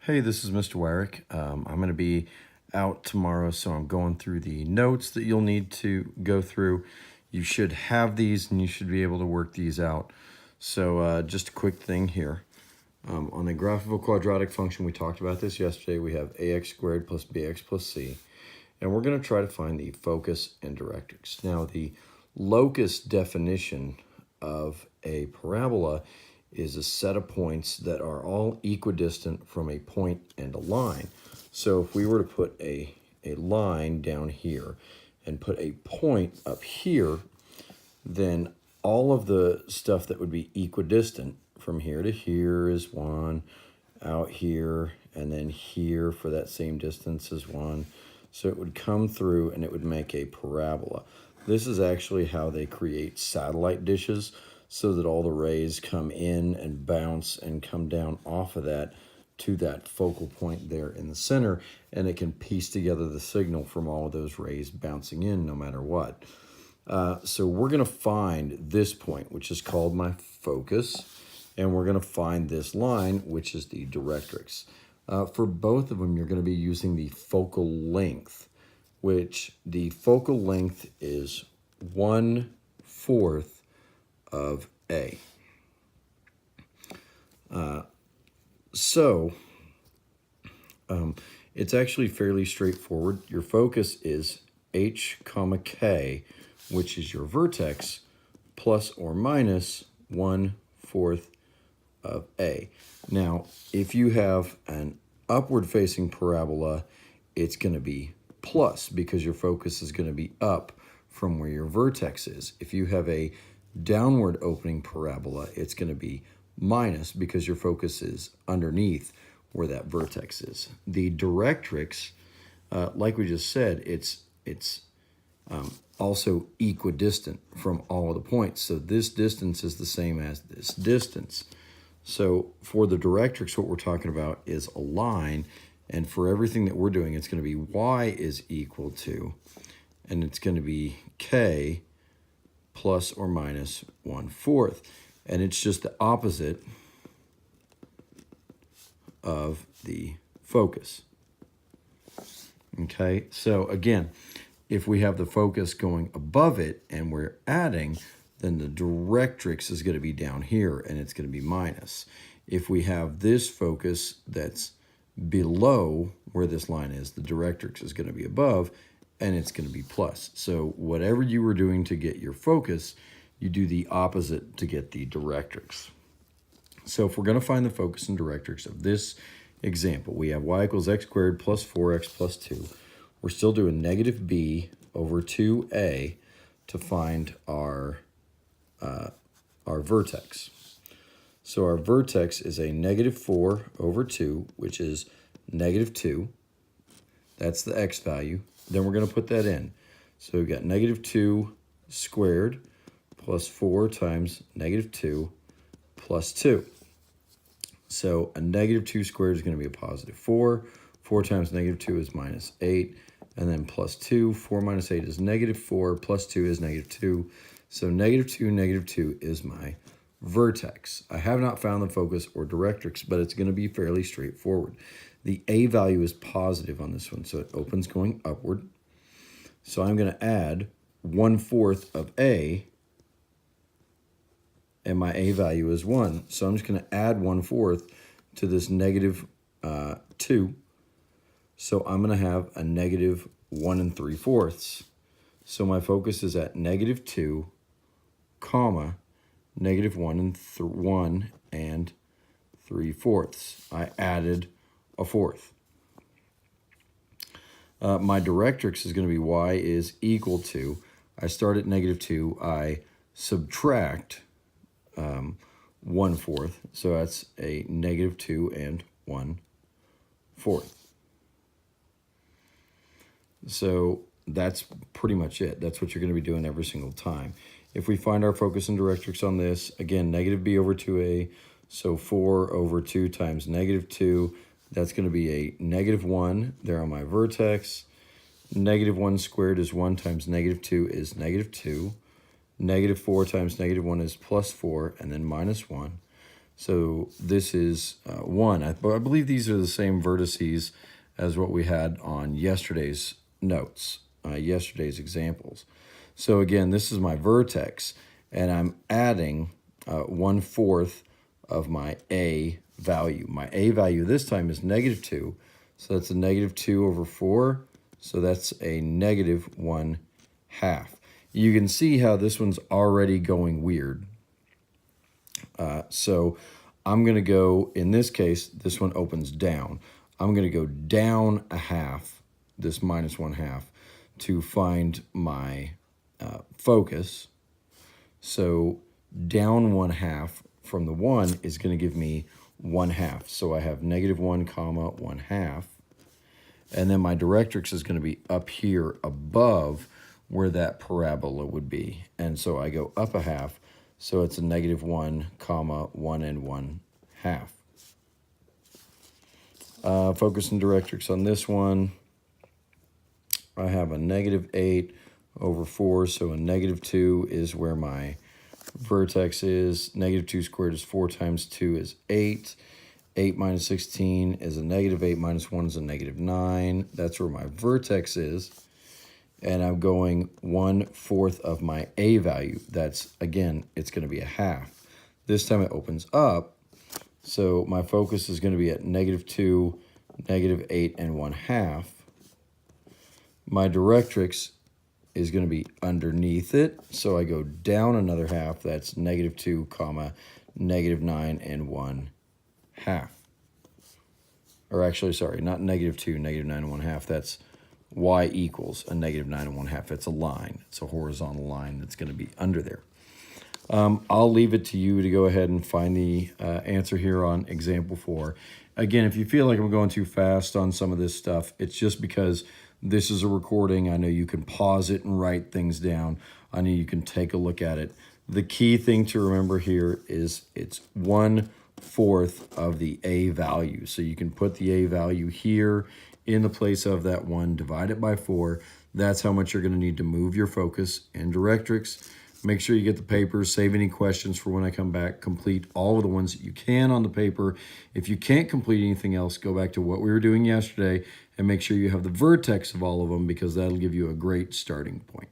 Hey, this is Mr. Warwick. I'm going to be out tomorrow, so I'm going through the notes that you'll need to go through. You should have these, and you should be able to work these out. So just a quick thing here. On the graph of a quadratic function, we talked about this yesterday. We have ax squared plus bx plus c. And we're going to try to find the focus and directrix. Now, the locus definition of a parabola is a set of points that are all equidistant from a point and a line. So if we were to put a line down here and put a point up here, then all of the stuff that would be equidistant from here to here is 1, out here, and then here for that same distance is 1. So it would come through and it would make a parabola. This is actually how they create satellite dishes, so that all the rays come in and bounce and come down off of that to that focal point there in the center, and it can piece together the signal from all of those rays bouncing in no matter what. So we're going to find this point, which is called my focus, and we're going to find this line, which is the directrix. For both of them, you're going to be using the focal length, which the focal length is 1/4 of A. It's actually fairly straightforward. Your focus is h comma k, which is your vertex, plus or minus 1/4 of A. Now, if you have an upward facing parabola, it's going to be plus because your focus is going to be up from where your vertex is. If you have a downward opening parabola, it's going to be minus because your focus is underneath where that vertex is. The directrix, like we just said, it's also equidistant from all of the points. So this distance is the same as this distance. So for the directrix, what we're talking about is a line, and for everything that we're doing, it's going to be y is equal to, and it's going to be k plus or minus 1/4. And it's just the opposite of the focus. Okay, so again, if we have the focus going above it and we're adding, then the directrix is going to be down here and it's going to be minus. If we have this focus that's below where this line is, the directrix is going to be above, and it's going to be plus. So whatever you were doing to get your focus, you do the opposite to get the directrix. So if we're going to find the focus and directrix of this example, we have y equals x squared plus 4x plus 2. We're still doing negative b over 2a to find our vertex. So our vertex is a negative 4 over 2, which is negative 2. That's the x value. Then we're going to put that in. So we've got negative 2 squared plus 4 times negative 2 plus 2. So a negative 2 squared is going to be a positive 4. 4 times negative 2 is minus 8. And then plus 2. 4 minus 8 is negative 4. Plus 2 is negative 2. So negative 2 is my vertex. I have not found the focus or directrix, but it's going to be fairly straightforward. The A value is positive on this one, so it opens going upward. So I'm going to add 1/4 of A, and my A value is 1. So I'm just going to add 1/4 to this negative 2. So I'm going to have a negative 1 3/4. So my focus is at negative 2, comma, negative 1 and 3/4. I added a 1/4. My directrix is going to be y is equal to, I start at negative 2, I subtract 1/4, so that's a negative 2 and 1/4. So that's pretty much it. That's what you're going to be doing every single time. If we find our focus and directrix on this, again, negative b over 2a, so 4 over 2 times negative 2, that's going to be a negative 1 there on my vertex. Negative 1 squared is 1 times negative 2 is negative 2. Negative 4 times negative 1 is plus 4, and then minus 1. So this is 1. I believe these are the same vertices as what we had on yesterday's notes, yesterday's examples. So again, this is my vertex, and I'm adding 1/4 of my A value. My A value this time is -2, so that's a -2/4, so that's a -1/2. You can see how this one's already going weird. So I'm going to go, in this case, this one opens down. I'm going to go down a half, this -1/2, to find my focus. So down 1/2 from the 1 is going to give me 1/2. So I have -1, 1/2. And then my directrix is going to be up here above where that parabola would be. And so I go up a half. So it's a -1, 1 and 1/2. Focus and directrix on this one. I have a -8/4, so a -2 is where my vertex is. -2 squared is 4 times 2 is 8. 8 minus 16 is a -8 minus 1 is a -9. That's where my vertex is. And I'm going 1/4 of my A value. That's, again, it's going to be a half. This time it opens up. So my focus is going to be at -2, -8, and 1/2. My directrix is going to be underneath it. So I go down another half. That's -2, -9, and 1/2. Or actually, sorry, not -2, -9, and 1/2. That's y equals a -9 and 1/2. It's a line. It's a horizontal line that's going to be under there. I'll leave it to you to go ahead and find the answer here on example 4. Again, if you feel like I'm going too fast on some of this stuff, it's just because this is a recording. I know you can pause it and write things down. I know you can take a look at it. The key thing to remember here is it's 1/4 of the A value. So you can put the A value here in the place of that 1, divide it by 4. That's how much you're going to need to move your focus in Directrix. Make sure you get the paper, save any questions for when I come back, complete all of the ones that you can on the paper. If you can't complete anything else, go back to what we were doing yesterday and make sure you have the vertex of all of them, because that'll give you a great starting point.